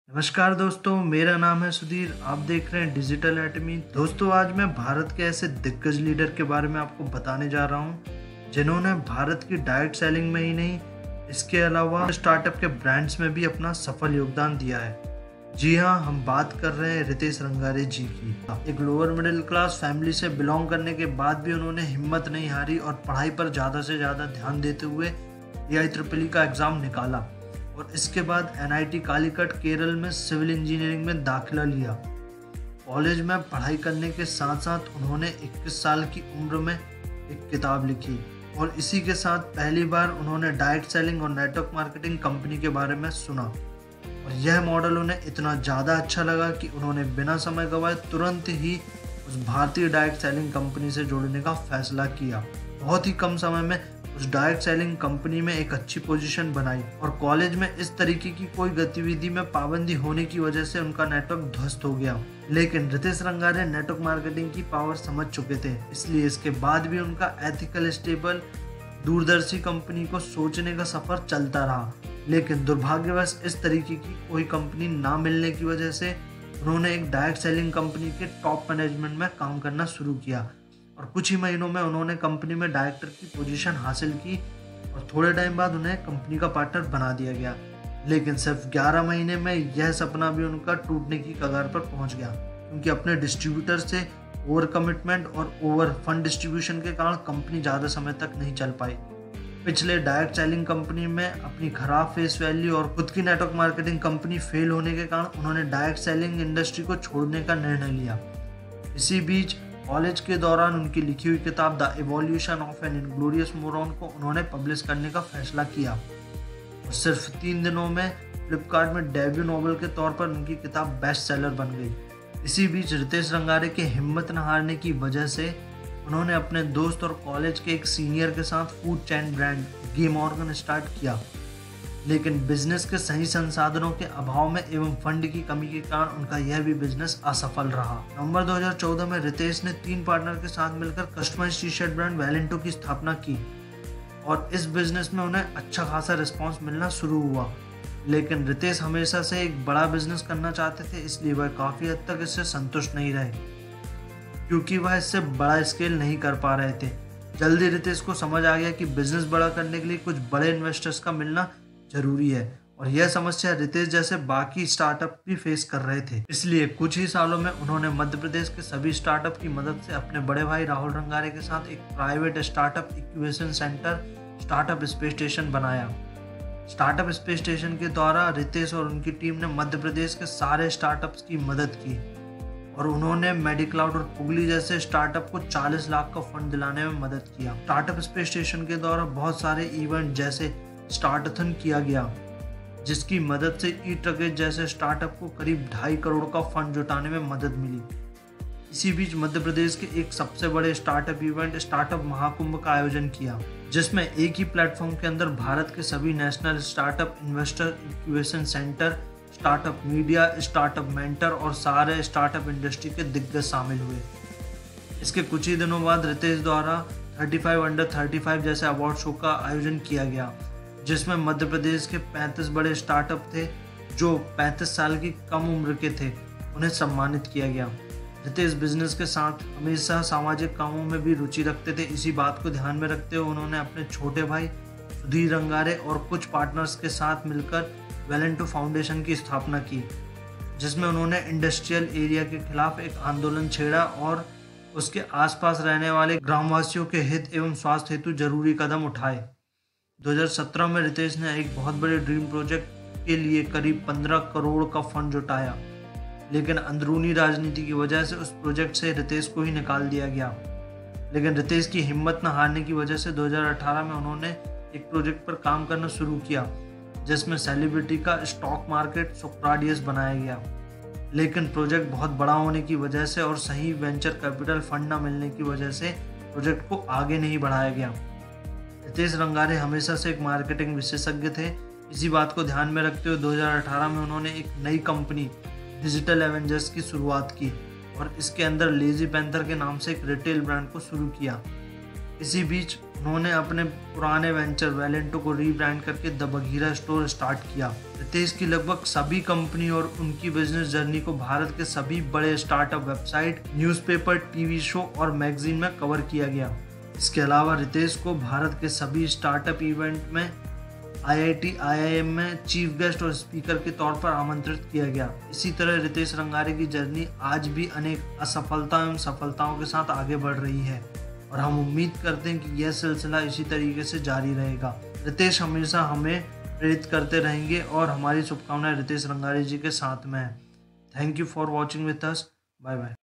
नमस्कार दोस्तों, मेरा नाम है सुधीर। आप देख रहे हैं डिजिटल एटमी। दोस्तों, आज मैं भारत के ऐसे दिग्गज लीडर के बारे में आपको बताने जा रहा हूं जिन्होंने भारत की डायरेक्ट सेलिंग में ही नहीं, इसके अलावा स्टार्टअप के ब्रांड्स में भी अपना सफल योगदान दिया है। जी हाँ, हम बात कर रहे हैं रितेश रंगारे जी की। एक लोअर मिडिल क्लास फैमिली से बिलोंग करने के बाद भी उन्होंने हिम्मत नहीं हारी और पढ़ाई पर ज़्यादा से ज़्यादा ध्यान देते हुए AIEEE का एग्ज़ाम निकाला और इसके बाद NIT कालीकट केरल में सिविल इंजीनियरिंग में दाखिला लिया। कॉलेज में पढ़ाई करने के साथ साथ उन्होंने 21 साल की उम्र में एक किताब लिखी और इसी के साथ पहली बार उन्होंने डायरेक्ट सेलिंग और नेटवर्क मार्केटिंग कंपनी के बारे में सुना और यह मॉडल उन्हें इतना ज़्यादा अच्छा लगा कि उन्होंने बिना समय गंवाए तुरंत ही उस भारतीय डायरेक्ट सेलिंग कंपनी से जुड़ने का फैसला किया। बहुत ही कम समय में उस डायरेक्ट सेलिंग कंपनी में एक अच्छी पोजीशन बनाई और कॉलेज में इस तरीके की कोई गतिविधि में पाबंदी होने की वजह से उनका नेटवर्क ध्वस्त हो गया। लेकिन रितेश रंगारे नेटवर्क मार्केटिंग की पावर समझ चुके थे, इसलिए इसके बाद भी उनका एथिकल, स्टेबल, दूरदर्शी कंपनी को सोचने का सफर चलता रहा। लेकिन दुर्भाग्यवश इस तरीके की कोई कंपनी ना मिलने की वजह से उन्होंने एक डायरेक्ट सेलिंग कंपनी के टॉप मैनेजमेंट में काम करना शुरू किया और कुछ ही महीनों में उन्होंने कंपनी में डायरेक्टर की पोजीशन हासिल की और थोड़े टाइम बाद उन्हें कंपनी का पार्टनर बना दिया गया। लेकिन सिर्फ 11 महीने में यह सपना भी उनका टूटने की कगार पर पहुंच गया, क्योंकि अपने डिस्ट्रीब्यूटर से ओवर कमिटमेंट और ओवर फंड डिस्ट्रीब्यूशन के कारण कंपनी ज़्यादा समय तक नहीं चल पाई। पिछले डायरेक्ट सेलिंग कंपनी में अपनी खराब फेस वैल्यू और खुद की नेटवर्क मार्केटिंग कंपनी फेल होने के कारण उन्होंने डायरेक्ट सेलिंग इंडस्ट्री को छोड़ने का निर्णय लिया। इसी बीच कॉलेज के दौरान उनकी लिखी हुई किताब the evolution of an inglorious moron को उन्होंने पब्लिश करने का फैसला किया और सिर्फ 3 दिनों में फ्लिपकार्ट में डेब्यू नॉवल के तौर पर उनकी किताब बेस्ट सेलर बन गई। इसी बीच रितेश रंगारे के हिम्मत न हारने की वजह से उन्होंने अपने दोस्त और कॉलेज के एक सीनियर के साथ फूड चेन ब्रांड गे मॉर्गन स्टार्ट किया। लेकिन बिजनेस के सही संसाधनों के अभाव में एवं फंड की कमी के कारण उनका यह भी बिजनेस असफल रहा। नवंबर 2014 में रितेश ने 3 पार्टनर के साथ मिलकर कस्टमाइज्ड टी शर्ट ब्रांड वेलेंटो की स्थापना की और इस बिजनेस में उन्हें अच्छा खासा रिस्पांस मिलना शुरू हुआ। लेकिन रितेश हमेशा से एक बड़ा बिजनेस करना चाहते थे, इसलिए वह काफ़ी हद तक इससे संतुष्ट नहीं रहे, क्योंकि वह इससे बड़ा स्केल नहीं कर पा रहे थे। जल्दी रितेश को समझ आ गया कि बिजनेस बड़ा करने के लिए कुछ बड़े इन्वेस्टर्स का मिलना जरूरी है और यह समस्या रितेश जैसे बाकी स्टार्टअप भी फेस कर रहे थे। इसलिए कुछ ही सालों में उन्होंने मध्य प्रदेश के सभी स्टार्टअप की मदद से अपने बड़े भाई राहुल रंगारे के साथ एक private startup incubation centre startup space station बनाया। स्टार्टअप स्पेस स्टेशन के द्वारा रितेश और उनकी टीम ने मध्य प्रदेश के सारे स्टार्टअप्स की मदद की और उन्होंने मेडिक्लाउड और पुगली जैसे स्टार्टअप को 40 लाख का फंड दिलाने में मदद किया। स्टार्टअप स्पेस स्टेशन के द्वारा बहुत सारे इवेंट जैसे स्टार्टथन किया गया, जिसकी मदद से ई-ट्रकेज जैसे स्टार्टअप को करीब 2.5 करोड़ का फंड जुटाने में मदद मिली। इसी बीच मध्य प्रदेश के एक सबसे बड़े स्टार्टअप इवेंट स्टार्टअप महाकुंभ का आयोजन किया, जिसमें एक ही प्लेटफॉर्म के अंदर भारत के सभी national startup investor incubation centre, startup media, startup mentor और सारे स्टार्टअप इंडस्ट्री के दिग्गज शामिल हुए। इसके कुछ ही दिनों बाद रितेश द्वारा 35 अंडर 35 जैसे अवार्ड शो का आयोजन किया गया, जिसमें मध्य प्रदेश के 35 बड़े स्टार्टअप थे जो 35 साल की कम उम्र के थे, उन्हें सम्मानित किया गया। रितेश बिजनेस के साथ हमेशा सामाजिक कामों में भी रुचि रखते थे। इसी बात को ध्यान में रखते हुए उन्होंने अपने छोटे भाई सुधीर रंगारे और कुछ पार्टनर्स के साथ मिलकर वेलेंटो फाउंडेशन की स्थापना की, जिसमें उन्होंने इंडस्ट्रियल एरिया के खिलाफ एक आंदोलन छेड़ा और उसके आसपास रहने वाले ग्रामवासियों के हित एवं स्वास्थ्य हेतु जरूरी कदम उठाए। 2017 में रितेश ने एक बहुत बड़े ड्रीम प्रोजेक्ट के लिए करीब 15 करोड़ का फंड जुटाया, लेकिन अंदरूनी राजनीति की वजह से उस प्रोजेक्ट से रितेश को ही निकाल दिया गया। लेकिन रितेश की हिम्मत न हारने की वजह से 2018 में उन्होंने एक प्रोजेक्ट पर काम करना शुरू किया, जिसमें सेलिब्रिटी का स्टॉक मार्केट सोक्राटियस बनाया गया। लेकिन प्रोजेक्ट बहुत बड़ा होने की वजह से और सही वेंचर कैपिटल फंड न मिलने की वजह से प्रोजेक्ट को आगे नहीं बढ़ाया गया। रितेश रंगारे हमेशा से एक मार्केटिंग विशेषज्ञ थे। इसी बात को ध्यान में रखते हुए 2018 में उन्होंने एक नई कंपनी डिजिटल एवेंजर्स की शुरुआत की और इसके अंदर लेजी पैंथर के नाम से एक रिटेल ब्रांड को शुरू किया। इसी बीच उन्होंने अपने पुराने वेंचर वेलेंटो को रीब्रांड करके द बघीरा स्टोर स्टार्ट किया। रितेश की लगभग सभी कंपनी और उनकी बिजनेस जर्नी को भारत के सभी बड़े startup website, newspaper, TV show और मैगजीन में कवर किया गया। इसके अलावा रितेश को भारत के सभी स्टार्टअप इवेंट में IIT, IIM में चीफ गेस्ट और स्पीकर के तौर पर आमंत्रित किया गया। इसी तरह रितेश रंगारे की जर्नी आज भी अनेक असफलता एवं सफलताओं के साथ आगे बढ़ रही है और हम उम्मीद करते हैं कि यह सिलसिला इसी तरीके से जारी रहेगा। रितेश हमेशा हमें प्रेरित करते रहेंगे और हमारी शुभकामनाएं रितेश रंगारे जी के साथ में है। Thank you for watching with us. Bye bye.